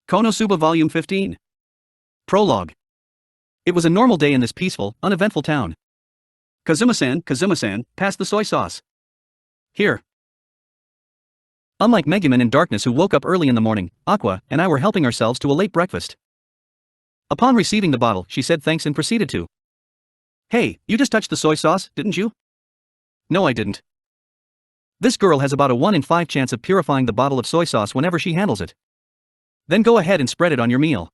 Konosuba Volume 15. Prologue. It was a normal day in this peaceful, uneventful town. Kazuma-san, pass the soy sauce. Here. Unlike Megumin in Darkness who woke up early in the morning, Aqua and I were helping ourselves to a late breakfast. Upon receiving the bottle, she said thanks and proceeded to. Hey, you just touched the soy sauce, didn't you? No, I didn't. This girl has about a 1 in 5 chance of purifying the bottle of soy sauce whenever she handles it. Then go ahead and spread it on your meal.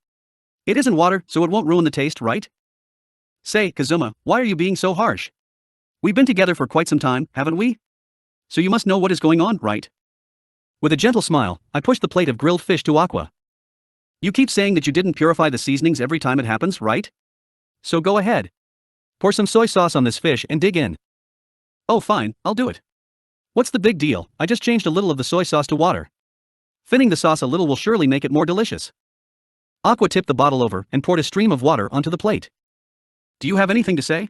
It isn't water, so it won't ruin the taste, right? Say, Kazuma, why are you being so harsh? We've been together for quite some time, haven't we? So you must know what is going on, right? With a gentle smile, I pushed the plate of grilled fish to Aqua. You keep saying that you didn't purify the seasonings every time it happens, right? So go ahead. Pour some soy sauce on this fish and dig in. Oh fine, I'll do it. What's the big deal? I just changed a little of the soy sauce to water. Thinning the sauce a little will surely make it more delicious. Aqua tipped the bottle over and poured a stream of water onto the plate. Do you have anything to say?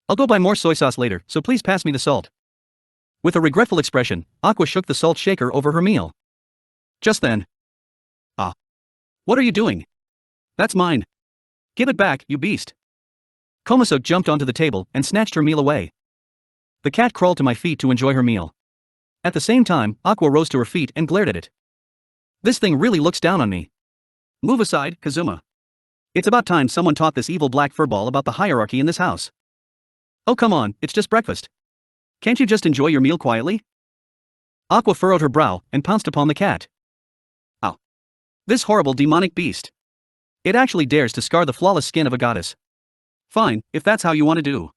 I'll go buy more soy sauce later, so please pass me the salt. With a regretful expression, Aqua shook the salt shaker over her meal. Just then. Ah. What are you doing? That's mine. Give it back, you beast. Konosuba jumped onto the table and snatched her meal away. The cat crawled to my feet to enjoy her meal. At the same time, Aqua rose to her feet and glared at it. This thing really looks down on me. Move aside, Kazuma. It's about time someone taught this evil black furball about the hierarchy in this house. Oh come on, it's just breakfast. Can't you just enjoy your meal quietly? Aqua furrowed her brow and pounced upon the cat. Ow. This horrible demonic beast. It actually dares to scar the flawless skin of a goddess. Fine, if that's how you want to do.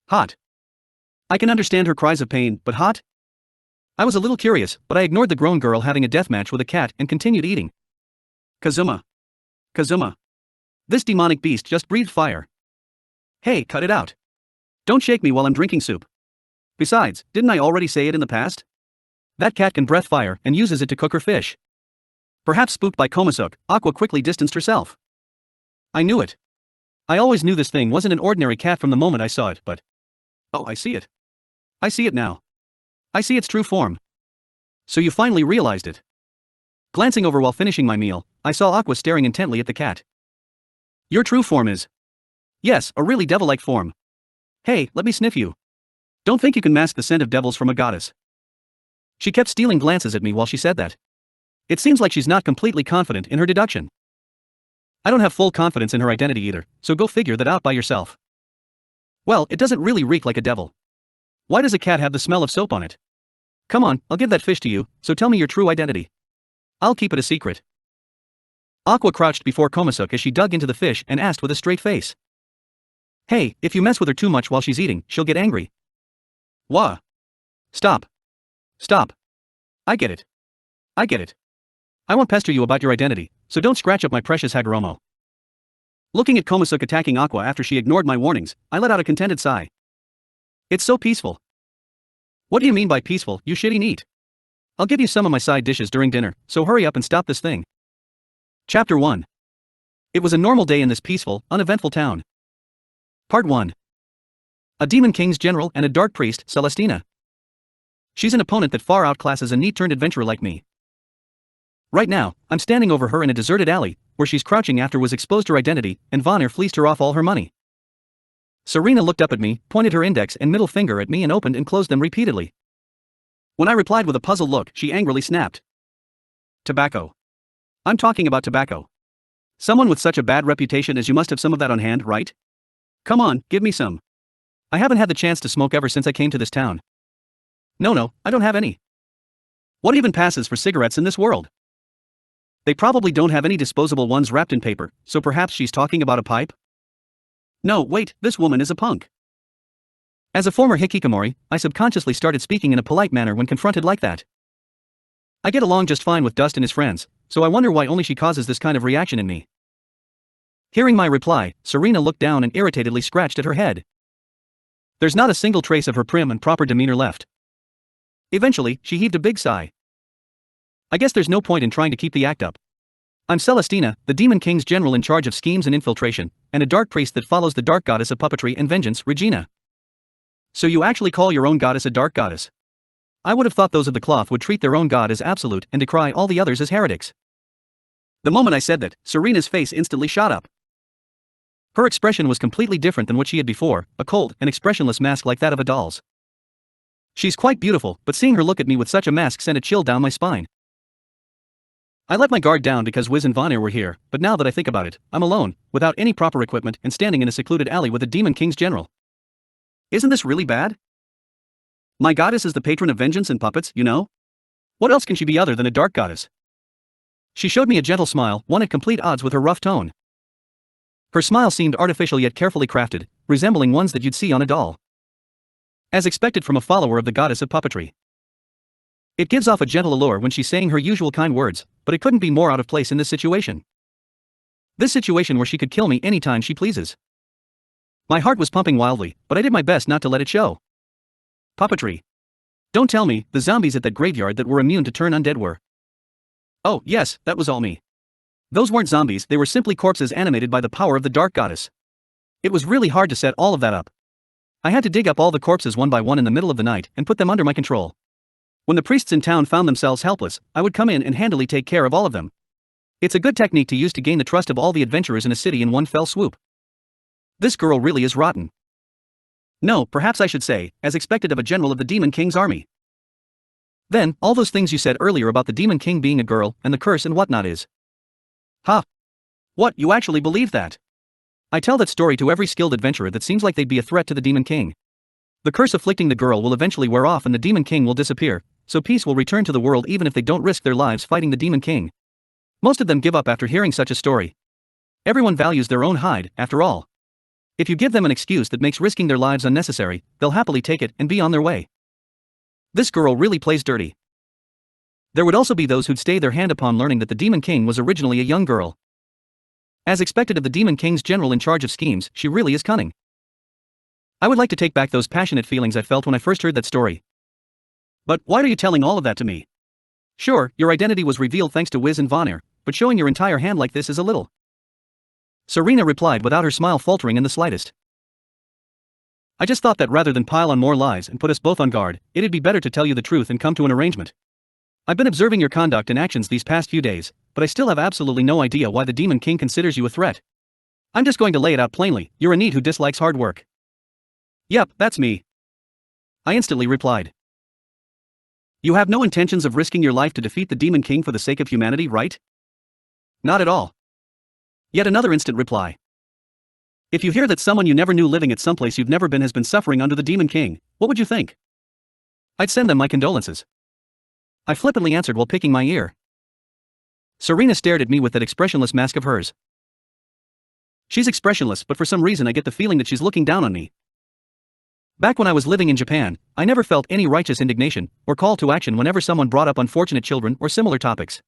Hot. I can understand her cries of pain, but hot? I was a little curious, but I ignored the grown girl having a deathmatch with a cat and continued eating. Kazuma. This demonic beast just breathed fire. Hey, cut it out. Don't shake me while I'm drinking soup. Besides, didn't I already say it in the past? That cat can breathe fire and uses it to cook her fish. Perhaps spooked by Konosuba, Aqua quickly distanced herself. I knew it. I always knew this thing wasn't an ordinary cat from the moment I saw it, but... Oh, I see it. I see it now. I see its true form. So you finally realized it. Glancing over while finishing my meal, I saw Aqua staring intently at the cat. Your true form is... Yes, a really devil-like form. Hey, let me sniff you. Don't think you can mask the scent of devils from a goddess. She kept stealing glances at me while she said that. It seems like she's not completely confident in her deduction. I don't have full confidence in her identity either, so go figure that out by yourself. Well, it doesn't really reek like a devil. Why does a cat have the smell of soap on it? Come on, I'll give that fish to you, so tell me your true identity. I'll keep it a secret. Aqua crouched before Konosuba as she dug into the fish and asked with a straight face. Hey, if you mess with her too much while she's eating, she'll get angry. Wah. Stop. I get it. I won't pester you about your identity, so don't scratch up my precious Hagoromo. Looking at Konosuba attacking Aqua after she ignored my warnings, I let out a contented sigh. It's so peaceful. What do you mean by peaceful, you shitty neat? I'll give you some of my side dishes during dinner, so hurry up and stop this thing. Chapter 1. It was a normal day in this peaceful, uneventful town. Part 1. A demon king's general and a dark priest, Celestina. She's an opponent that far outclasses a neat-turned adventurer like me. Right now, I'm standing over her in a deserted alley, where she's crouching after was exposed her identity, and Vonner fleeced her off all her money. Serena looked up at me, pointed her index and middle finger at me and opened and closed them repeatedly. When I replied with a puzzled look, she angrily snapped. Tobacco. I'm talking about tobacco. Someone with such a bad reputation as you must have some of that on hand, right? Come on, give me some. I haven't had the chance to smoke ever since I came to this town. No, I don't have any. What even passes for cigarettes in this world? They probably don't have any disposable ones wrapped in paper, so perhaps she's talking about a pipe? No, wait, this woman is a punk. As a former hikikomori, I subconsciously started speaking in a polite manner when confronted like that. I get along just fine with Dust and his friends, so I wonder why only she causes this kind of reaction in me. Hearing my reply, Serena looked down and irritatedly scratched at her head. There's not a single trace of her prim and proper demeanor left. Eventually, she heaved a big sigh. I guess there's no point in trying to keep the act up. I'm Celestina, the Demon King's general in charge of schemes and infiltration, and a dark priest that follows the dark goddess of puppetry and vengeance, Regina. So you actually call your own goddess a dark goddess? I would have thought those of the cloth would treat their own god as absolute and decry all the others as heretics. The moment I said that, Serena's face instantly shot up. Her expression was completely different than what she had before, a cold and expressionless mask like that of a doll's. She's quite beautiful, but seeing her look at me with such a mask sent a chill down my spine. I let my guard down because Wiz and Vonir were here, but now that I think about it, I'm alone, without any proper equipment and standing in a secluded alley with a Demon King's general. Isn't this really bad? My goddess is the patron of vengeance and puppets, you know? What else can she be other than a dark goddess? She showed me a gentle smile, one at complete odds with her rough tone. Her smile seemed artificial yet carefully crafted, resembling ones that you'd see on a doll. As expected from a follower of the goddess of puppetry. It gives off a gentle allure when she's saying her usual kind words, but it couldn't be more out of place in this situation. This situation where she could kill me anytime she pleases. My heart was pumping wildly, but I did my best not to let it show. Puppetry. Don't tell me, the zombies at that graveyard that were immune to turn undead were. Oh, yes, that was all me. Those weren't zombies, they were simply corpses animated by the power of the dark goddess. It was really hard to set all of that up. I had to dig up all the corpses one by one in the middle of the night and put them under my control. When the priests in town found themselves helpless, I would come in and handily take care of all of them. It's a good technique to use to gain the trust of all the adventurers in a city in one fell swoop. This girl really is rotten. No, perhaps I should say, as expected of a general of the Demon King's army. Then, all those things you said earlier about the Demon King being a girl, and the curse and whatnot is. Ha! What, you actually believe that? I tell that story to every skilled adventurer that seems like they'd be a threat to the Demon King. The curse afflicting the girl will eventually wear off and the Demon King will disappear, so peace will return to the world even if they don't risk their lives fighting the Demon King. Most of them give up after hearing such a story. Everyone values their own hide, after all. If you give them an excuse that makes risking their lives unnecessary, they'll happily take it and be on their way. This girl really plays dirty. There would also be those who'd stay their hand upon learning that the Demon King was originally a young girl. As expected of the Demon King's general in charge of schemes, she really is cunning. I would like to take back those passionate feelings I felt when I first heard that story. But why are you telling all of that to me? Sure, your identity was revealed thanks to Wiz and Vonir, but showing your entire hand like this is a little. Serena replied without her smile faltering in the slightest. I just thought that rather than pile on more lies and put us both on guard, it'd be better to tell you the truth and come to an arrangement. I've been observing your conduct and actions these past few days, but I still have absolutely no idea why the Demon King considers you a threat. I'm just going to lay it out plainly, you're a NEET who dislikes hard work. Yep, that's me. I instantly replied. You have no intentions of risking your life to defeat the Demon King for the sake of humanity, right? Not at all. Yet another instant reply. If you hear that someone you never knew living at someplace you've never been has been suffering under the Demon King, what would you think? I'd send them my condolences. I flippantly answered while picking my ear. Serena stared at me with that expressionless mask of hers. She's expressionless, but for some reason I get the feeling that she's looking down on me. Back when I was living in Japan, I never felt any righteous indignation or call to action whenever someone brought up unfortunate children or similar topics.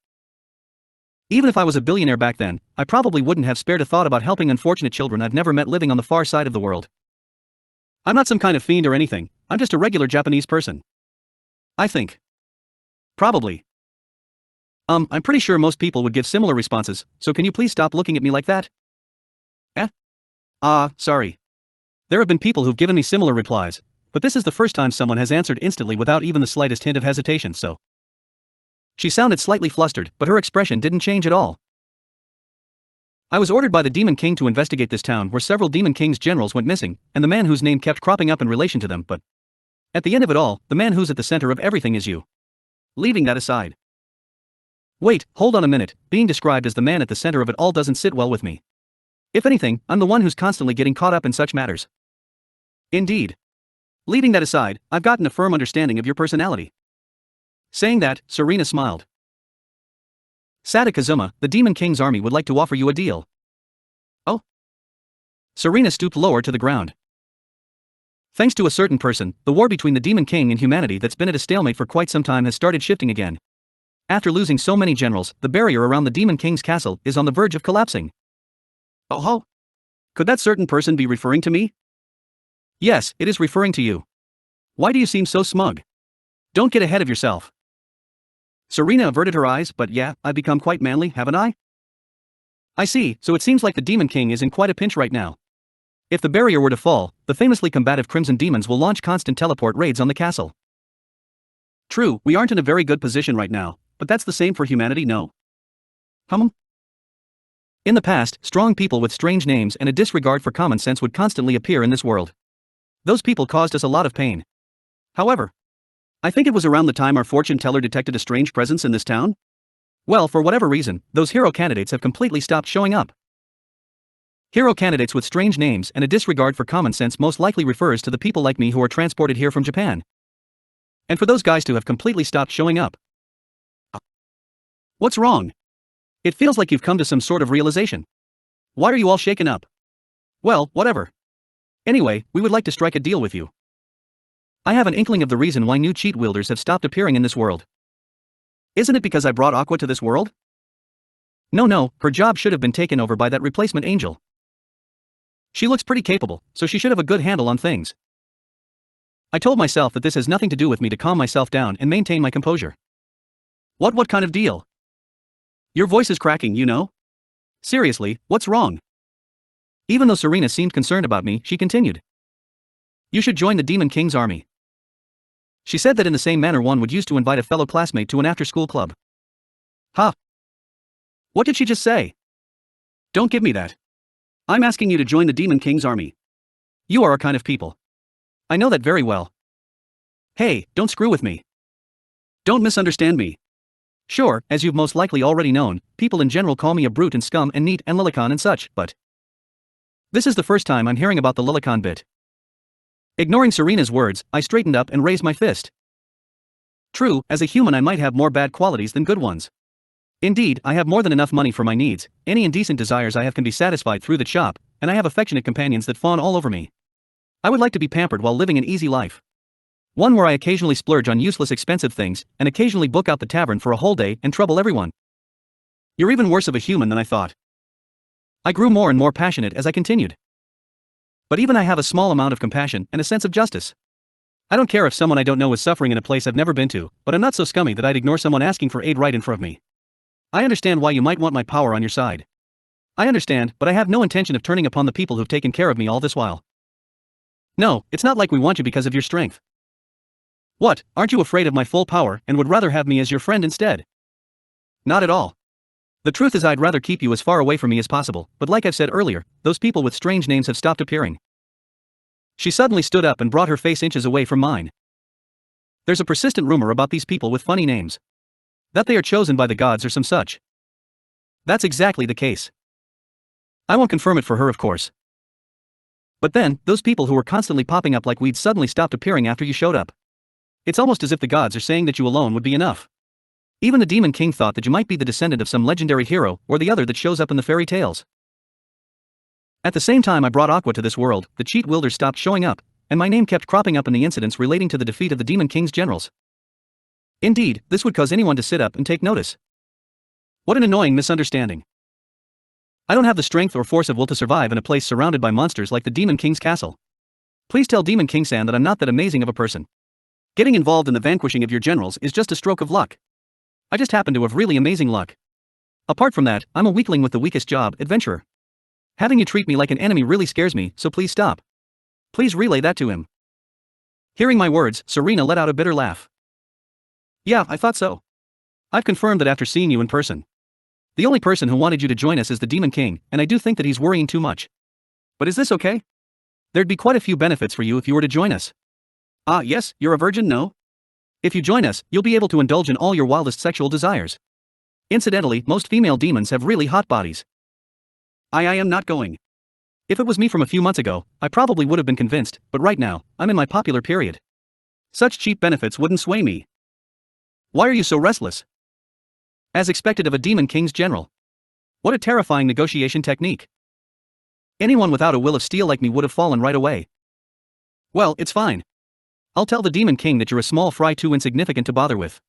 Even if I was a billionaire back then, I probably wouldn't have spared a thought about helping unfortunate children I've never met living on the far side of the world. I'm not some kind of fiend or anything, I'm just a regular Japanese person. I think. Probably. I'm pretty sure most people would give similar responses, so can you please stop looking at me like that? Sorry. There have been people who've given me similar replies, but this is the first time someone has answered instantly without even the slightest hint of hesitation, so. She sounded slightly flustered, but her expression didn't change at all. I was ordered by the Demon King to investigate this town where several Demon King's generals went missing, and the man whose name kept cropping up in relation to them, but at the end of it all, the man who's at the center of everything is you. Leaving that aside. Wait, hold on a minute, being described as the man at the center of it all doesn't sit well with me. If anything, I'm the one who's constantly getting caught up in such matters. Indeed. Leaving that aside, I've gotten a firm understanding of your personality. Saying that, Serena smiled. Sada Kazuma, the Demon King's army would like to offer you a deal. Oh? Serena stooped lower to the ground. Thanks to a certain person, the war between the Demon King and humanity that's been at a stalemate for quite some time has started shifting again. After losing so many generals, the barrier around the Demon King's castle is on the verge of collapsing. Oh ho? Could that certain person be referring to me? Yes, it is referring to you. Why do you seem so smug? Don't get ahead of yourself. Serena averted her eyes, but yeah, I've become quite manly, haven't I? I see, so it seems like the Demon King is in quite a pinch right now. If the barrier were to fall, the famously combative Crimson Demons will launch constant teleport raids on the castle. True, we aren't in a very good position right now, but that's the same for humanity, no? In the past, strong people with strange names and a disregard for common sense would constantly appear in this world. Those people caused us a lot of pain. However, I think it was around the time our fortune teller detected a strange presence in this town. Well, for whatever reason, those hero candidates have completely stopped showing up. Hero candidates with strange names and a disregard for common sense most likely refers to the people like me who are transported here from Japan. And for those guys to have completely stopped showing up. What's wrong? It feels like you've come to some sort of realization. Why are you all shaken up? Well, whatever. Anyway, we would like to strike a deal with you. I have an inkling of the reason why new cheat wielders have stopped appearing in this world. Isn't it because I brought Aqua to this world? No, her job should have been taken over by that replacement angel. She looks pretty capable, so she should have a good handle on things. I told myself that this has nothing to do with me to calm myself down and maintain my composure. What kind of deal? Your voice is cracking, you know? Seriously, what's wrong? Even though Serena seemed concerned about me, she continued. You should join the Demon King's army. She said that in the same manner one would use to invite a fellow classmate to an after-school club. Huh? What did she just say? Don't give me that. I'm asking you to join the Demon King's army. You are our kind of people. I know that very well. Hey, don't screw with me. Don't misunderstand me. Sure, as you've most likely already known, people in general call me a brute and scum and neat and lilicon and such, but this is the first time I'm hearing about the lilicon bit. Ignoring Serena's words, I straightened up and raised my fist. True, as a human I might have more bad qualities than good ones. Indeed, I have more than enough money for my needs, any indecent desires I have can be satisfied through the shop, and I have affectionate companions that fawn all over me. I would like to be pampered while living an easy life. One where I occasionally splurge on useless expensive things, and occasionally book out the tavern for a whole day and trouble everyone. You're even worse of a human than I thought. I grew more and more passionate as I continued. But even I have a small amount of compassion and a sense of justice. I don't care if someone I don't know is suffering in a place I've never been to, but I'm not so scummy that I'd ignore someone asking for aid right in front of me. I understand why you might want my power on your side. I understand, but I have no intention of turning upon the people who've taken care of me all this while. No, it's not like we want you because of your strength. What, aren't you afraid of my full power and would rather have me as your friend instead? Not at all. The truth is I'd rather keep you as far away from me as possible, but like I've said earlier, those people with strange names have stopped appearing. She suddenly stood up and brought her face inches away from mine. There's a persistent rumor about these people with funny names. That they are chosen by the gods or some such. That's exactly the case. I won't confirm it for her, of course. But then, those people who were constantly popping up like weeds suddenly stopped appearing after you showed up. It's almost as if the gods are saying that you alone would be enough. Even the Demon King thought that you might be the descendant of some legendary hero or the other that shows up in the fairy tales. At the same time I brought Aqua to this world, the cheat wielders stopped showing up, and my name kept cropping up in the incidents relating to the defeat of the Demon King's generals. Indeed, this would cause anyone to sit up and take notice. What an annoying misunderstanding. I don't have the strength or force of will to survive in a place surrounded by monsters like the Demon King's castle. Please tell Demon King-san that I'm not that amazing of a person. Getting involved in the vanquishing of your generals is just a stroke of luck. I just happen to have really amazing luck. Apart from that, I'm a weakling with the weakest job, adventurer. Having you treat me like an enemy really scares me, so please stop. Please relay that to him. Hearing my words, Serena let out a bitter laugh. Yeah, I thought so. I've confirmed that after seeing you in person. The only person who wanted you to join us is the Demon King, and I do think that he's worrying too much. But is this okay? There'd be quite a few benefits for you if you were to join us. Ah, yes, you're a virgin, no? If you join us, you'll be able to indulge in all your wildest sexual desires. Incidentally, most female demons have really hot bodies. I am not going. If it was me from a few months ago, I probably would have been convinced, but right now, I'm in my popular period. Such cheap benefits wouldn't sway me. Why are you so restless? As expected of a Demon King's general. What a terrifying negotiation technique. Anyone without a will of steel like me would have fallen right away. Well, it's fine. I'll tell the Demon King that you're a small fry too insignificant to bother with.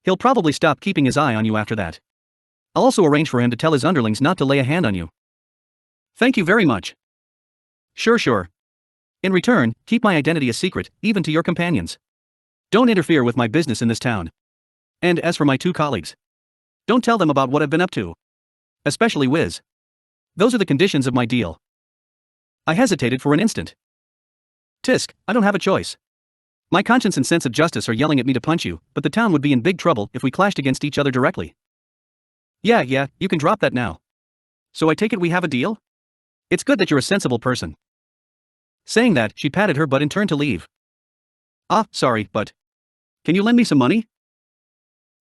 He'll probably stop keeping his eye on you after that. I'll also arrange for him to tell his underlings not to lay a hand on you. Thank you very much. Sure. In return, keep my identity a secret, even to your companions. Don't interfere with my business in this town. And as for my two colleagues, don't tell them about what I've been up to. Especially Wiz. Those are the conditions of my deal. I hesitated for an instant. Tisk, I don't have a choice. My conscience and sense of justice are yelling at me to punch you, but the town would be in big trouble if we clashed against each other directly. Yeah, you can drop that now. So I take it we have a deal? It's good that you're a sensible person. Saying that, she patted her butt and turned to leave. Ah, sorry, but... Can you lend me some money?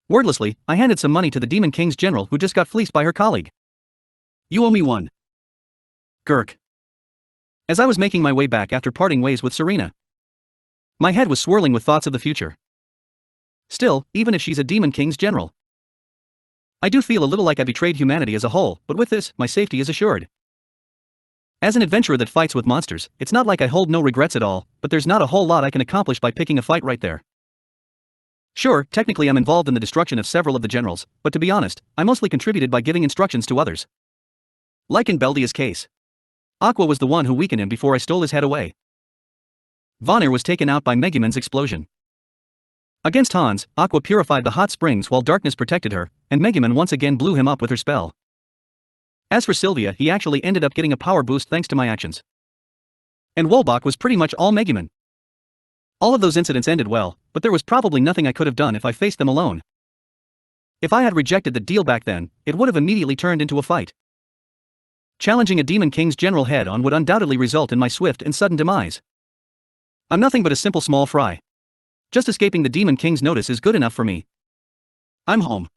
Wordlessly, I handed some money to the Demon King's general who just got fleeced by her colleague. You owe me one. Gurk. As I was making my way back after parting ways with Serena, my head was swirling with thoughts of the future. Still, even if she's a Demon King's general, I do feel a little like I betrayed humanity as a whole, but with this, my safety is assured. As an adventurer that fights with monsters, it's not like I hold no regrets at all, but there's not a whole lot I can accomplish by picking a fight right there. Sure, technically I'm involved in the destruction of several of the generals, but to be honest, I mostly contributed by giving instructions to others. Like in Beldia's case. Aqua was the one who weakened him before I stole his head away. Vonir was taken out by Megumin's explosion. Against Hans, Aqua purified the hot springs while darkness protected her, and Megumin once again blew him up with her spell. As for Sylvia, he actually ended up getting a power boost thanks to my actions. And Wolbach was pretty much all Megumin. All of those incidents ended well, but there was probably nothing I could have done if I faced them alone. If I had rejected the deal back then, it would have immediately turned into a fight. Challenging a Demon King's general head-on would undoubtedly result in my swift and sudden demise. I'm nothing but a simple small fry. Just escaping the Demon King's notice is good enough for me. I'm home.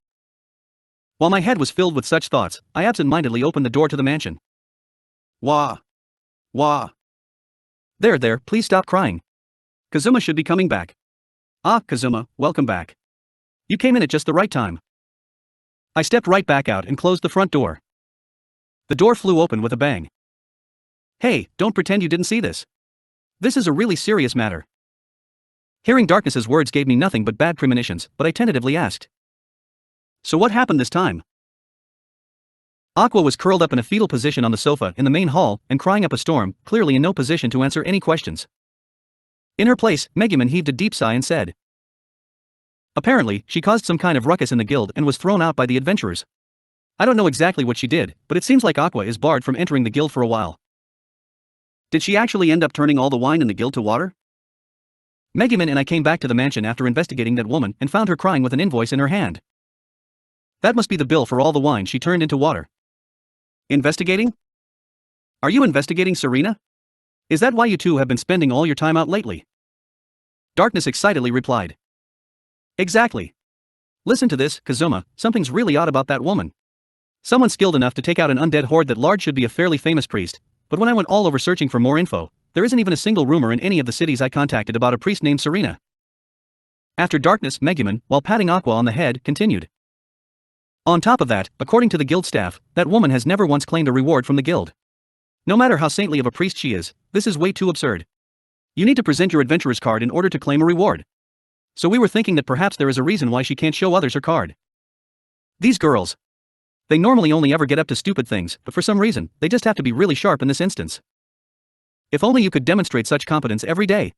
While my head was filled with such thoughts, I absent-mindedly opened the door to the mansion. Wah. Wah. There, please stop crying. Kazuma should be coming back. Ah, Kazuma, welcome back. You came in at just the right time. I stepped right back out and closed the front door. The door flew open with a bang. Hey, don't pretend you didn't see this. This is a really serious matter. Hearing Darkness's words gave me nothing but bad premonitions, but I tentatively asked. So what happened this time? Aqua was curled up in a fetal position on the sofa in the main hall and crying up a storm, clearly in no position to answer any questions. In her place, Megumin heaved a deep sigh and said. Apparently, she caused some kind of ruckus in the guild and was thrown out by the adventurers. I don't know exactly what she did, but it seems like Aqua is barred from entering the guild for a while. Did she actually end up turning all the wine in the guild to water? Megumin and I came back to the mansion after investigating that woman and found her crying with an invoice in her hand. That must be the bill for all the wine she turned into water. Investigating? Are you investigating Serena? Is that why you two have been spending all your time out lately? Darkness excitedly replied. Exactly. Listen to this, Kazuma, something's really odd about that woman. Someone skilled enough to take out an undead horde that large should be a fairly famous priest, but when I went all over searching for more info, there isn't even a single rumor in any of the cities I contacted about a priest named Serena. After Darkness, Megumin, while patting Aqua on the head, continued. On top of that, according to the guild staff, that woman has never once claimed a reward from the guild. No matter how saintly of a priest she is, this is way too absurd. You need to present your adventurer's card in order to claim a reward. So we were thinking that perhaps there is a reason why she can't show others her card. These girls. They normally only ever get up to stupid things, but for some reason, they just have to be really sharp in this instance. If only you could demonstrate such competence every day.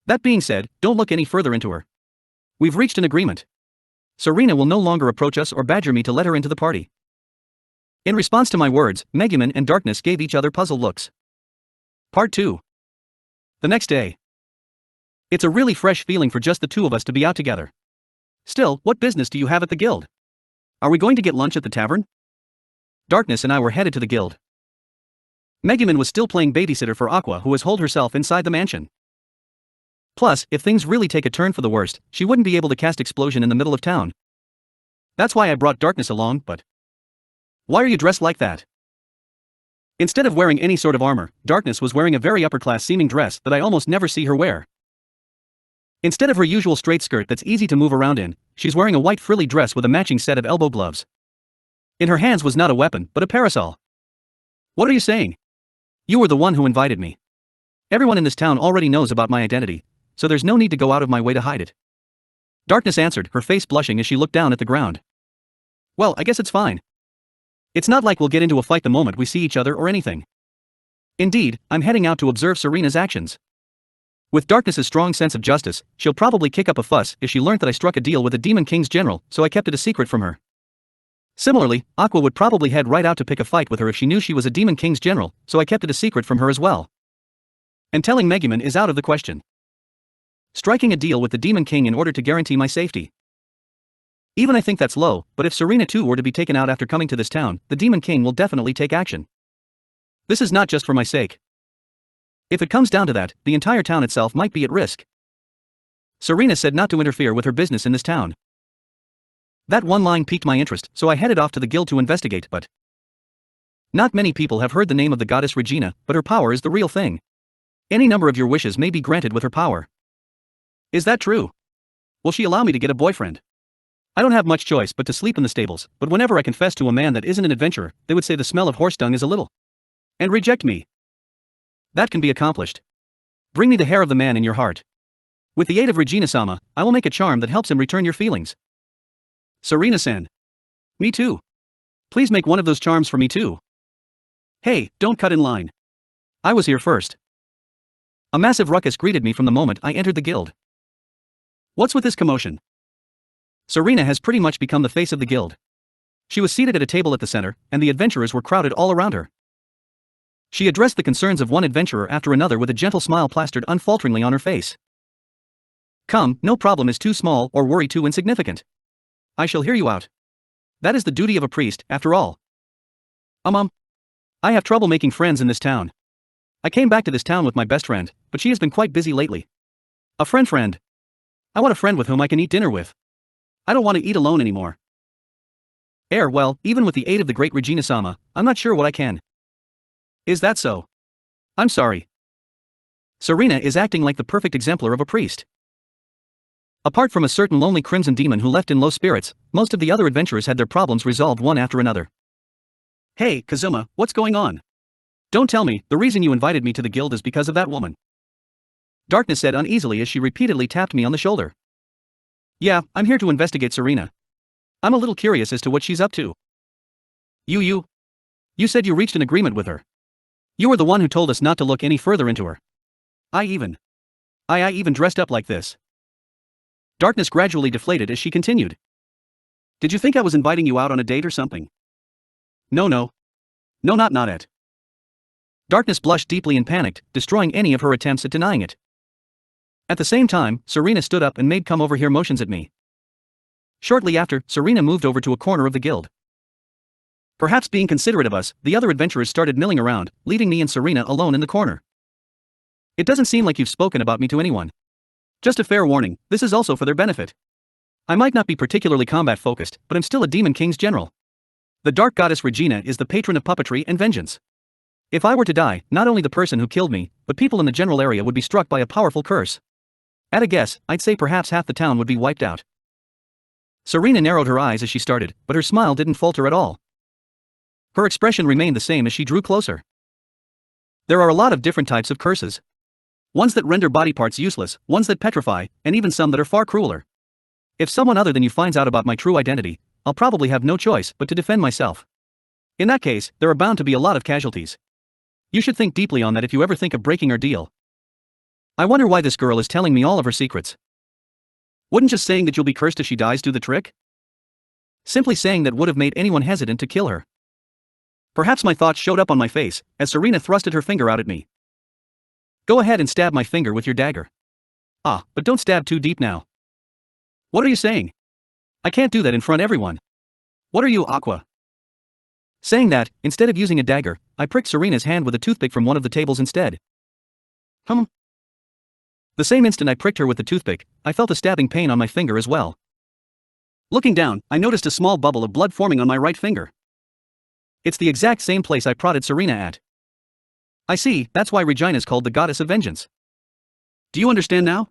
That being said, don't look any further into her. We've reached an agreement. Serena will no longer approach us or badger me to let her into the party. In response to my words, Megumin and Darkness gave each other puzzled looks. Part 2. The next day. It's a really fresh feeling for just the two of us to be out together. Still, what business do you have at the guild? Are we going to get lunch at the tavern? Darkness and I were headed to the guild. Megumin was still playing babysitter for Aqua, who has holed herself inside the mansion. Plus, if things really take a turn for the worst, she wouldn't be able to cast explosion in the middle of town. That's why I brought Darkness along, but... Why are you dressed like that? Instead of wearing any sort of armor, Darkness was wearing a very upper-class seeming dress that I almost never see her wear. Instead of her usual straight skirt that's easy to move around in, she's wearing a white frilly dress with a matching set of elbow gloves. In her hands was not a weapon, but a parasol. What are you saying? You were the one who invited me. Everyone in this town already knows about my identity, so there's no need to go out of my way to hide it. Darkness answered, her face blushing as she looked down at the ground. Well, I guess it's fine. It's not like we'll get into a fight the moment we see each other or anything. Indeed, I'm heading out to observe Serena's actions. With Darkness's strong sense of justice, she'll probably kick up a fuss if she learned that I struck a deal with the Demon King's general, so I kept it a secret from her. Similarly, Aqua would probably head right out to pick a fight with her if she knew she was a Demon King's general, so I kept it a secret from her as well. And telling Megumin is out of the question. Striking a deal with the Demon King in order to guarantee my safety. Even I think that's low, but if Serena too were to be taken out after coming to this town, the Demon King will definitely take action. This is not just for my sake. If it comes down to that, the entire town itself might be at risk. Serena said not to interfere with her business in this town. That one line piqued my interest, so I headed off to the guild to investigate, but not many people have heard the name of the goddess Regina, but her power is the real thing. Any number of your wishes may be granted with her power. Is that true? Will she allow me to get a boyfriend? I don't have much choice but to sleep in the stables, but whenever I confess to a man that isn't an adventurer, they would say the smell of horse dung is a little, and reject me. That can be accomplished. Bring me the hair of the man in your heart. With the aid of Regina-sama, I will make a charm that helps him return your feelings. Serena-san. Me too. Please make one of those charms for me too. Hey, don't cut in line. I was here first. A massive ruckus greeted me from the moment I entered the guild. What's with this commotion? Serena has pretty much become the face of the guild. She was seated at a table at the center, and the adventurers were crowded all around her. She addressed the concerns of one adventurer after another with a gentle smile plastered unfalteringly on her face. Come, no problem is too small or worry too insignificant. I shall hear you out. That is the duty of a priest, after all. I have trouble making friends in this town. I came back to this town with my best friend, but she has been quite busy lately. A friend. I want a friend with whom I can eat dinner with. I don't want to eat alone anymore. Well, even with the aid of the great Regina-sama, I'm not sure what I can. Is that so? I'm sorry. Serena is acting like the perfect exemplar of a priest. Apart from a certain lonely crimson demon who left in low spirits, most of the other adventurers had their problems resolved one after another. Hey, Kazuma, what's going on? Don't tell me, the reason you invited me to the guild is because of that woman. Darkness said uneasily as she repeatedly tapped me on the shoulder. Yeah, I'm here to investigate Serena. I'm a little curious as to what she's up to. You said you reached an agreement with her. You were the one who told us not to look any further into her. I even dressed up like this. Darkness gradually deflated as she continued. Did you think I was inviting you out on a date or something? No, not it. Darkness blushed deeply and panicked, destroying any of her attempts at denying it. At the same time, Serena stood up and made come over here motions at me. Shortly after, Serena moved over to a corner of the guild. Perhaps being considerate of us, the other adventurers started milling around, leaving me and Serena alone in the corner. It doesn't seem like you've spoken about me to anyone. Just a fair warning, this is also for their benefit. I might not be particularly combat-focused, but I'm still a Demon King's general. The Dark Goddess Regina is the patron of puppetry and vengeance. If I were to die, not only the person who killed me, but people in the general area would be struck by a powerful curse. At a guess, I'd say perhaps half the town would be wiped out. Serena narrowed her eyes as she started, but her smile didn't falter at all. Her expression remained the same as she drew closer. There are a lot of different types of curses. Ones that render body parts useless, ones that petrify, and even some that are far crueler. If someone other than you finds out about my true identity, I'll probably have no choice but to defend myself. In that case, there are bound to be a lot of casualties. You should think deeply on that if you ever think of breaking our deal. I wonder why this girl is telling me all of her secrets. Wouldn't just saying that you'll be cursed if she dies do the trick? Simply saying that would have made anyone hesitant to kill her. Perhaps my thoughts showed up on my face, as Serena thrusted her finger out at me. Go ahead and stab my finger with your dagger. But don't stab too deep now. What are you saying? I can't do that in front of everyone. What are you, Aqua? Saying that, instead of using a dagger, I pricked Serena's hand with a toothpick from one of the tables instead. The same instant I pricked her with the toothpick, I felt a stabbing pain on my finger as well. Looking down, I noticed a small bubble of blood forming on my right finger. It's the exact same place I prodded Serena at. I see, that's why Regina is called the Goddess of Vengeance. Do you understand now?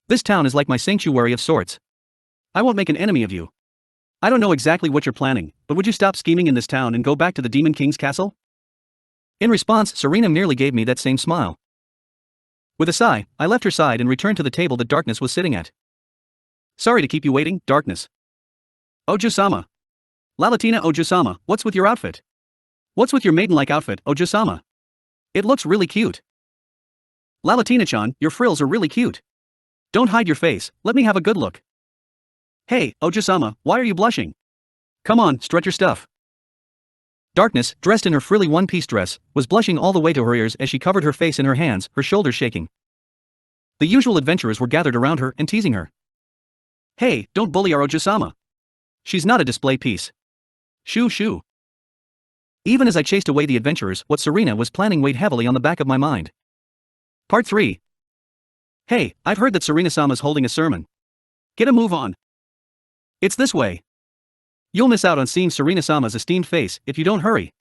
This town is like my sanctuary of sorts. I won't make an enemy of you. I don't know exactly what you're planning, but would you stop scheming in this town and go back to the Demon King's castle? In response, Serena merely gave me that same smile. With a sigh, I left her side and returned to the table that Darkness was sitting at. Sorry to keep you waiting, Darkness. Ojo-sama. Lalatina Ojo-sama, what's with your outfit? What's with your maiden-like outfit, Ojo-sama? It looks really cute. Lalatina-chan, your frills are really cute. Don't hide your face, let me have a good look. Hey, Ojo-sama, why are you blushing? Come on, strut your stuff. Darkness, dressed in her frilly one-piece dress, was blushing all the way to her ears as she covered her face in her hands, her shoulders shaking. The usual adventurers were gathered around her and teasing her. Hey, don't bully our Ojo-sama. She's not a display piece. Shoo shoo. Even as I chased away the adventurers, what Serena was planning weighed heavily on the back of my mind. Part 3. Hey, I've heard that Serena-sama's holding a sermon. Get a move on. It's this way. You'll miss out on seeing Serena-sama's esteemed face if you don't hurry.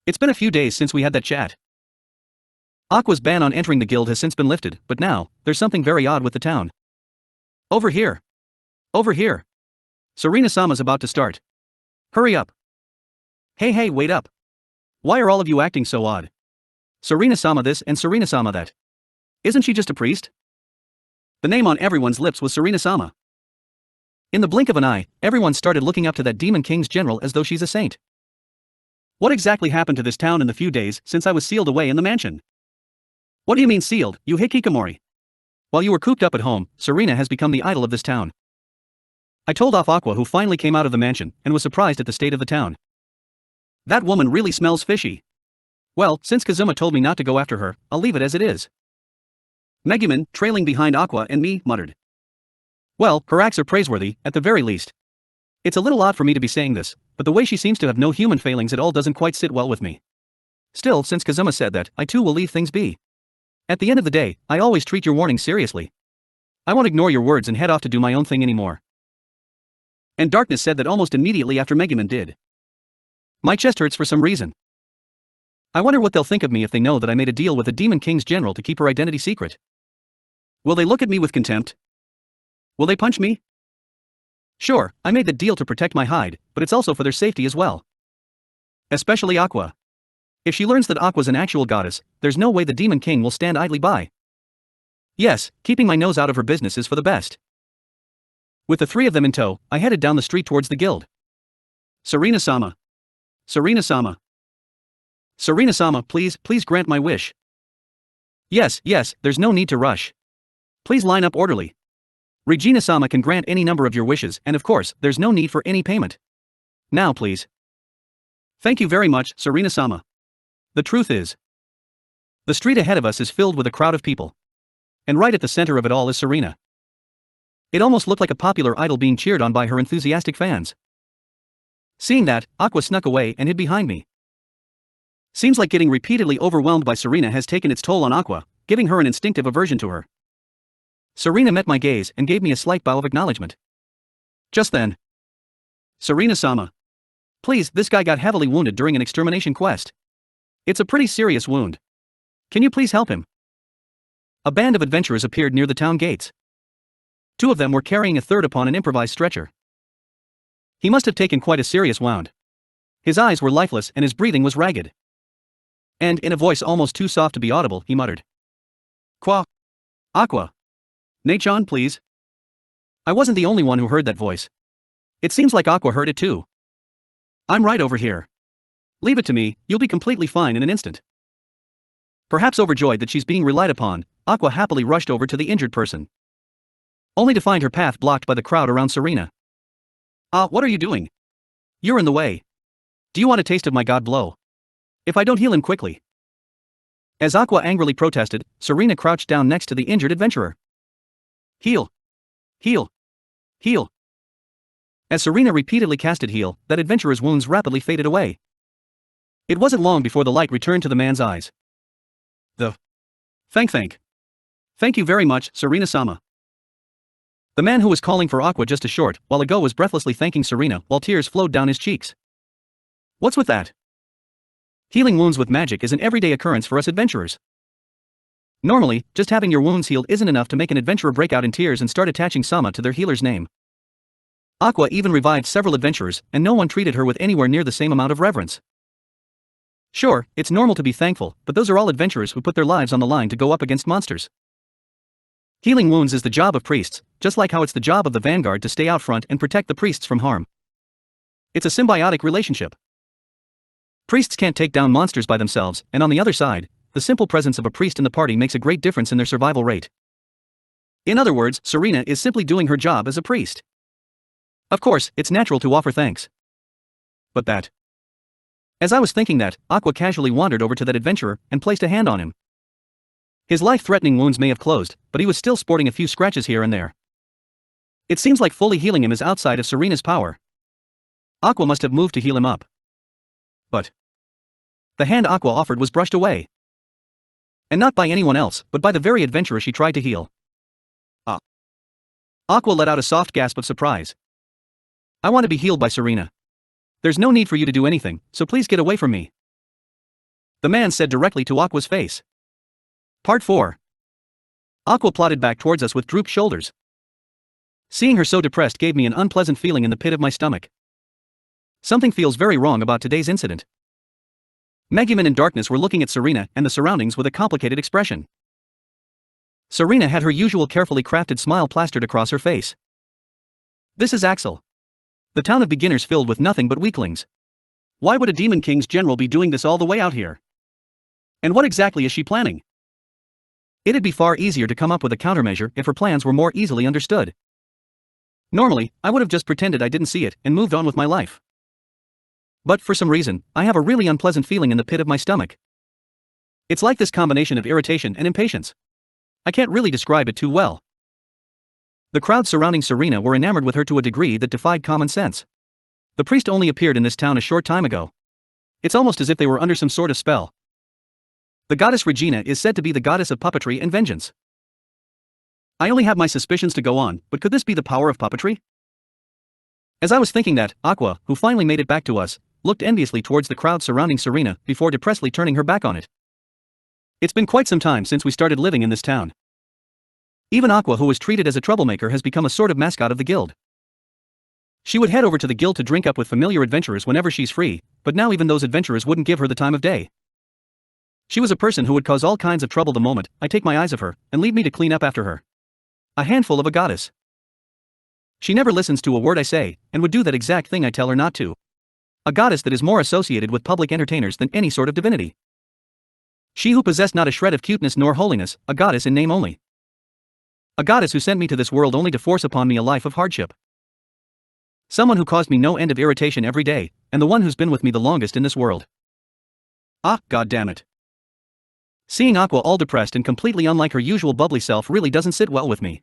It's been a few days since we had that chat. Aqua's ban on entering the guild has since been lifted, but now, there's something very odd with the town. Over here. Over here. Serena-sama's about to start. Hurry up. Hey, wait up. Why are all of you acting so odd? Serena-sama this and Serena-sama that. Isn't she just a priest? The name on everyone's lips was Serena-sama. In the blink of an eye, everyone started looking up to that Demon King's general as though she's a saint. What exactly happened to this town in the few days since I was sealed away in the mansion? What do you mean sealed, you hikikomori? While you were cooped up at home, Serena has become the idol of this town. I told off Aqua, who finally came out of the mansion, and was surprised at the state of the town. That woman really smells fishy. Well, since Kazuma told me not to go after her, I'll leave it as it is. Megumin, trailing behind Aqua and me, muttered. Well, her acts are praiseworthy, at the very least. It's a little odd for me to be saying this, but the way she seems to have no human failings at all doesn't quite sit well with me. Still, since Kazuma said that, I too will leave things be. At the end of the day, I always treat your warnings seriously. I won't ignore your words and head off to do my own thing anymore. And Darkness said that almost immediately after Megumin did. My chest hurts for some reason. I wonder what they'll think of me if they know that I made a deal with the Demon King's general to keep her identity secret. Will they look at me with contempt? Will they punch me? Sure, I made the deal to protect my hide, but it's also for their safety as well. Especially Aqua. If she learns that Aqua's an actual goddess, there's no way the Demon King will stand idly by. Yes, keeping my nose out of her business is for the best. With the three of them in tow, I headed down the street towards the guild. Serena-sama. Serena-sama. Serena-sama, please grant my wish. Yes, there's no need to rush. Please line up orderly. Regina-sama can grant any number of your wishes, and of course, there's no need for any payment. Now please. Thank you very much, Serena-sama. The truth is, the street ahead of us is filled with a crowd of people. And right at the center of it all is Serena. It almost looked like a popular idol being cheered on by her enthusiastic fans. Seeing that, Aqua snuck away and hid behind me. Seems like getting repeatedly overwhelmed by Serena has taken its toll on Aqua, giving her an instinctive aversion to her. Serena met my gaze and gave me a slight bow of acknowledgement. Just then. Serena-sama. Please, this guy got heavily wounded during an extermination quest. It's a pretty serious wound. Can you please help him? A band of adventurers appeared near the town gates. Two of them were carrying a third upon an improvised stretcher. He must have taken quite a serious wound. His eyes were lifeless and his breathing was ragged. And in a voice almost too soft to be audible, he muttered. Aqua. Nachon, please. I wasn't the only one who heard that voice. It seems like Aqua heard it too. I'm right over here. Leave it to me, you'll be completely fine in an instant. Perhaps overjoyed that she's being relied upon, Aqua happily rushed over to the injured person. Only to find her path blocked by the crowd around Serena. What are you doing? You're in the way. Do you want a taste of my god blow? If I don't heal him quickly. As Aqua angrily protested, Serena crouched down next to the injured adventurer. Heal. Heal. Heal. As Serena repeatedly casted heal, that adventurer's wounds rapidly faded away. It wasn't long before the light returned to the man's eyes. Thank you very much, Serena-sama. The man who was calling for Aqua just a short while ago was breathlessly thanking Serena while tears flowed down his cheeks. What's with that? Healing wounds with magic is an everyday occurrence for us adventurers. Normally, just having your wounds healed isn't enough to make an adventurer break out in tears and start attaching Sama to their healer's name. Aqua even revived several adventurers, and no one treated her with anywhere near the same amount of reverence. Sure, it's normal to be thankful, but those are all adventurers who put their lives on the line to go up against monsters. Healing wounds is the job of priests, just like how it's the job of the vanguard to stay out front and protect the priests from harm. It's a symbiotic relationship. Priests can't take down monsters by themselves, and on the other side, the simple presence of a priest in the party makes a great difference in their survival rate. In other words, Serena is simply doing her job as a priest. Of course, it's natural to offer thanks. But that. As I was thinking that, Aqua casually wandered over to that adventurer and placed a hand on him. His life-threatening wounds may have closed, but he was still sporting a few scratches here and there. It seems like fully healing him is outside of Serena's power. Aqua must have moved to heal him up. But the hand Aqua offered was brushed away. And not by anyone else, but by the very adventurer she tried to heal. Ah. Aqua let out a soft gasp of surprise. I want to be healed by Serena. There's no need for you to do anything, so please get away from me. The man said directly to Aqua's face. Part 4. Aqua plodded back towards us with drooped shoulders. Seeing her so depressed gave me an unpleasant feeling in the pit of my stomach. Something feels very wrong about today's incident. Megumin and Darkness were looking at Serena and the surroundings with a complicated expression. Serena had her usual carefully crafted smile plastered across her face. This is Axel. The town of beginners filled with nothing but weaklings. Why would a Demon King's general be doing this all the way out here? And what exactly is she planning? It'd be far easier to come up with a countermeasure if her plans were more easily understood. Normally, I would have just pretended I didn't see it and moved on with my life. But for some reason, I have a really unpleasant feeling in the pit of my stomach. It's like this combination of irritation and impatience. I can't really describe it too well. The crowd surrounding Serena were enamored with her to a degree that defied common sense. The priest only appeared in this town a short time ago. It's almost as if they were under some sort of spell. The goddess Regina is said to be the goddess of puppetry and vengeance. I only have my suspicions to go on, but could this be the power of puppetry? As I was thinking that, Aqua, who finally made it back to us, looked enviously towards the crowd surrounding Serena before depressedly turning her back on it. It's been quite some time since we started living in this town. Even Aqua, who was treated as a troublemaker, has become a sort of mascot of the guild. She would head over to the guild to drink up with familiar adventurers whenever she's free, but now even those adventurers wouldn't give her the time of day. She was a person who would cause all kinds of trouble the moment I take my eyes off her and leave me to clean up after her. A handful of a goddess. She never listens to a word I say, and would do that exact thing I tell her not to. A goddess that is more associated with public entertainers than any sort of divinity. She who possessed not a shred of cuteness nor holiness, a goddess in name only. A goddess who sent me to this world only to force upon me a life of hardship. Someone who caused me no end of irritation every day, and the one who's been with me the longest in this world. Ah, goddammit. Seeing Aqua all depressed and completely unlike her usual bubbly self really doesn't sit well with me.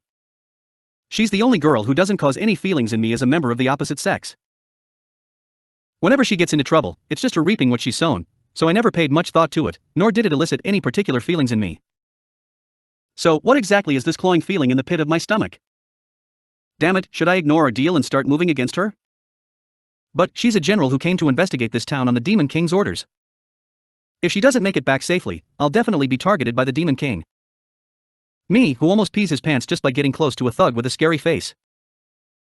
She's the only girl who doesn't cause any feelings in me as a member of the opposite sex. Whenever she gets into trouble, it's just her reaping what she's sown, so I never paid much thought to it, nor did it elicit any particular feelings in me. So, what exactly is this clawing feeling in the pit of my stomach? Damn it, should I ignore our deal and start moving against her? But she's a general who came to investigate this town on the Demon King's orders. If she doesn't make it back safely, I'll definitely be targeted by the Demon King. Me, who almost pees his pants just by getting close to a thug with a scary face.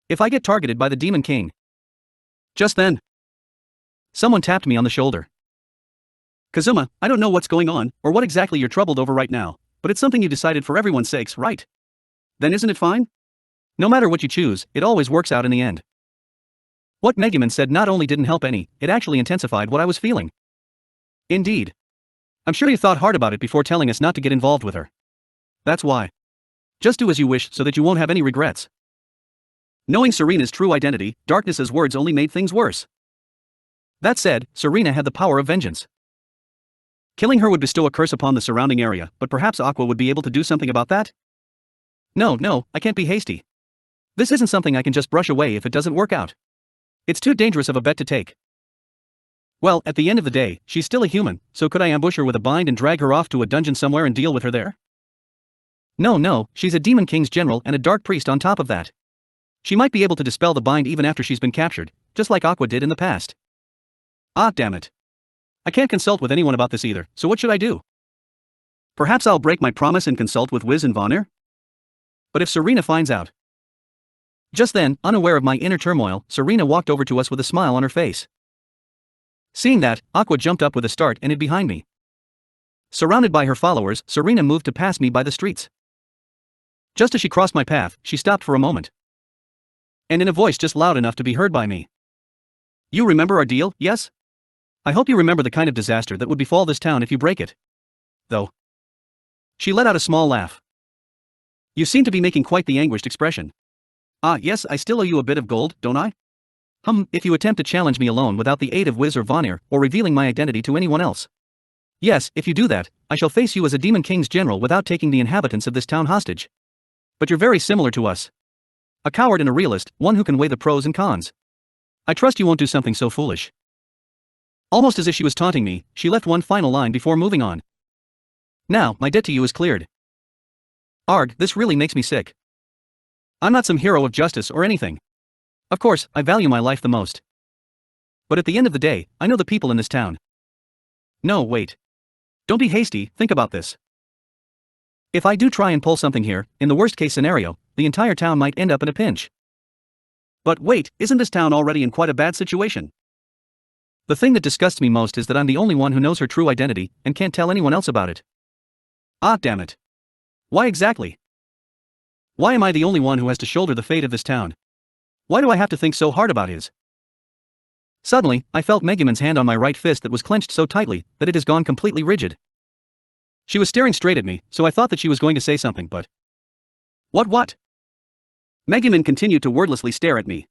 If I get targeted by the Demon King. Just then, someone tapped me on the shoulder. Kazuma, I don't know what's going on, or what exactly you're troubled over right now, but it's something you decided for everyone's sakes, right? Then isn't it fine? No matter what you choose, it always works out in the end. What Megumin said not only didn't help any, it actually intensified what I was feeling. Indeed. I'm sure you thought hard about it before telling us not to get involved with her. That's why. Just do as you wish so that you won't have any regrets. Knowing Serena's true identity, Darkness's words only made things worse. That said, Serena had the power of vengeance. Killing her would bestow a curse upon the surrounding area, but perhaps Aqua would be able to do something about that? No, I can't be hasty. This isn't something I can just brush away if it doesn't work out. It's too dangerous of a bet to take. Well, at the end of the day, she's still a human, so could I ambush her with a bind and drag her off to a dungeon somewhere and deal with her there? No, she's a Demon King's general and a dark priest on top of that. She might be able to dispel the bind even after she's been captured, just like Aqua did in the past. Ah, damn it. I can't consult with anyone about this either, so what should I do? Perhaps I'll break my promise and consult with Wiz and Vonner? But if Serena finds out. Just then, unaware of my inner turmoil, Serena walked over to us with a smile on her face. Seeing that, Aqua jumped up with a start and hid behind me. Surrounded by her followers, Serena moved to pass me by the streets. Just as she crossed my path, she stopped for a moment. And in a voice just loud enough to be heard by me. You remember our deal, yes? I hope you remember the kind of disaster that would befall this town if you break it. Though. She let out a small laugh. You seem to be making quite the anguished expression. Ah, yes, I still owe you a bit of gold, don't I? If you attempt to challenge me alone without the aid of Wiz or Vonir, or revealing my identity to anyone else. Yes, if you do that, I shall face you as a Demon King's general without taking the inhabitants of this town hostage. But you're very similar to us. A coward and a realist, one who can weigh the pros and cons. I trust you won't do something so foolish. Almost as if she was taunting me, she left one final line before moving on. Now, my debt to you is cleared. Arg, this really makes me sick. I'm not some hero of justice or anything. Of course, I value my life the most. But at the end of the day, I know the people in this town. No, wait. Don't be hasty, think about this. If I do try and pull something here, in the worst case scenario, the entire town might end up in a pinch. But wait, isn't this town already in quite a bad situation? The thing that disgusts me most is that I'm the only one who knows her true identity, and can't tell anyone else about it. Ah, damn it. Why exactly? Why am I the only one who has to shoulder the fate of this town? Why do I have to think so hard about his? Suddenly, I felt Megumin's hand on my right fist that was clenched so tightly that it has gone completely rigid. She was staring straight at me, so I thought that she was going to say something, but... What? Megumin continued to wordlessly stare at me.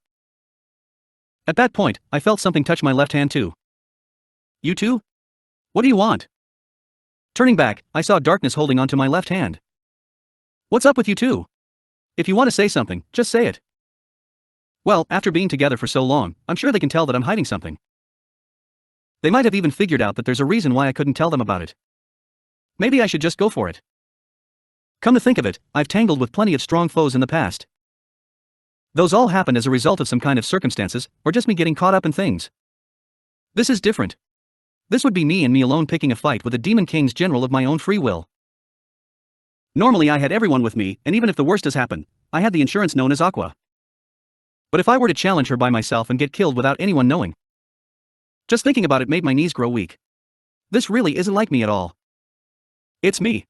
At that point, I felt something touch my left hand too. You too? What do you want? Turning back, I saw darkness holding onto my left hand. What's up with you two? If you want to say something, just say it. Well, after being together for so long, I'm sure they can tell that I'm hiding something. They might have even figured out that there's a reason why I couldn't tell them about it. Maybe I should just go for it. Come to think of it, I've tangled with plenty of strong foes in the past. Those all happened as a result of some kind of circumstances, or just me getting caught up in things. This is different. This would be me and me alone picking a fight with a Demon King's general of my own free will. Normally I had everyone with me, and even if the worst has happened, I had the insurance known as Aqua. But if I were to challenge her by myself and get killed without anyone knowing, just thinking about it made my knees grow weak. This really isn't like me at all. It's me.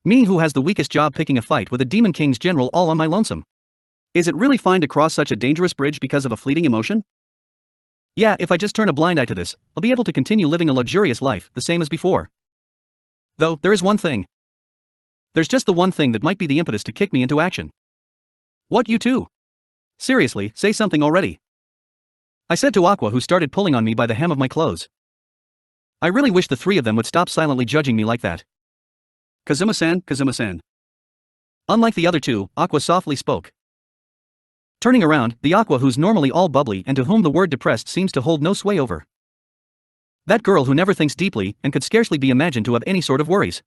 Me who has the weakest job picking a fight with a Demon King's general all on my lonesome. Is it really fine to cross such a dangerous bridge because of a fleeting emotion? Yeah, if I just turn a blind eye to this, I'll be able to continue living a luxurious life, the same as before. Though, there is one thing. There's just the one thing that might be the impetus to kick me into action. What, you two? Seriously, say something already. I said to Aqua, who started pulling on me by the hem of my clothes. I really wish the three of them would stop silently judging me like that. Kazuma-san. Unlike the other two, Aqua softly spoke. Turning around, the Aqua who's normally all bubbly and to whom the word depressed seems to hold no sway over. That girl who never thinks deeply and could scarcely be imagined to have any sort of worries.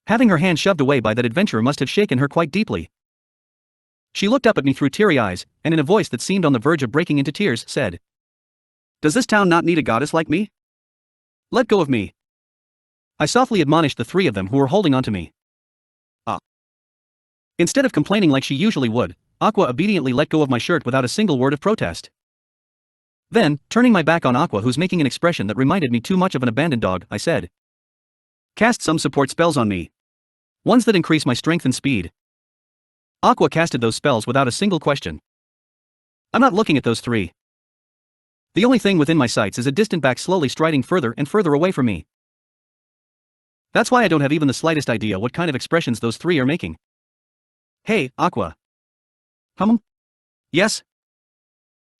Having her hand shoved away by that adventurer must have shaken her quite deeply. She looked up at me through teary eyes, and in a voice that seemed on the verge of breaking into tears, said, "Does this town not need a goddess like me? Let go of me." I softly admonished the three of them who were holding onto me. Instead of complaining like she usually would, Aqua obediently let go of my shirt without a single word of protest. Then, turning my back on Aqua, who's making an expression that reminded me too much of an abandoned dog, I said, "Cast some support spells on me. Ones that increase my strength and speed." Aqua casted those spells without a single question. I'm not looking at those three. The only thing within my sights is a distant back slowly striding further and further away from me. That's why I don't have even the slightest idea what kind of expressions those three are making. Hey, Aqua. Yes?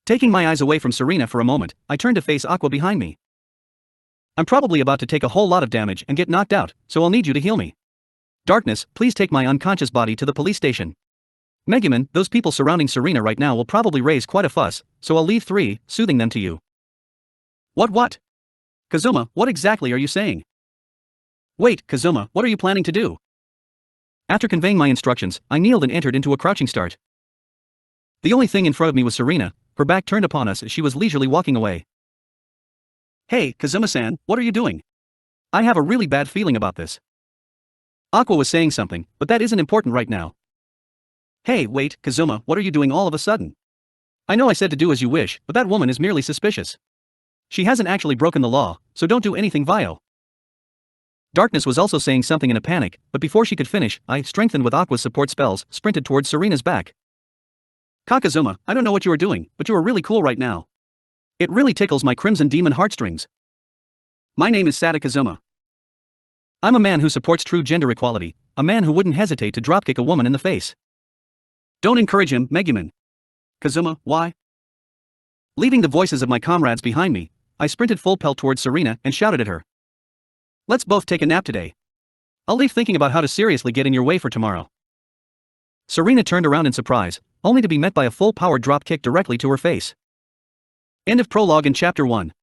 Taking my eyes away from Serena for a moment, I turned to face Aqua behind me. I'm probably about to take a whole lot of damage and get knocked out, so I'll need you to heal me. Darkness, please take my unconscious body to the police station. Megumin, those people surrounding Serena right now will probably raise quite a fuss, so I'll leave three, soothing them to you. What? Kazuma, what exactly are you saying? Wait, Kazuma, what are you planning to do? After conveying my instructions, I kneeled and entered into a crouching start. The only thing in front of me was Serena, her back turned upon us as she was leisurely walking away. Hey, Kazuma-san, what are you doing? I have a really bad feeling about this. Aqua was saying something, but that isn't important right now. Hey, wait, Kazuma, what are you doing all of a sudden? I know I said to do as you wish, but that woman is merely suspicious. She hasn't actually broken the law, so don't do anything vile. Darkness was also saying something in a panic, but before she could finish, I, strengthened with Aqua's support spells, sprinted towards Serena's back. Kakazuma, I don't know what you are doing, but you are really cool right now. It really tickles my crimson demon heartstrings. My name is Sada Kazuma. I'm a man who supports true gender equality, a man who wouldn't hesitate to dropkick a woman in the face. Don't encourage him, Megumin. Kazuma, why? Leaving the voices of my comrades behind me, I sprinted full pelt towards Serena and shouted at her. Let's both take a nap today. I'll leave thinking about how to seriously get in your way for tomorrow. Serena turned around in surprise, only to be met by a full-power drop kick directly to her face. End of prologue in Chapter 1.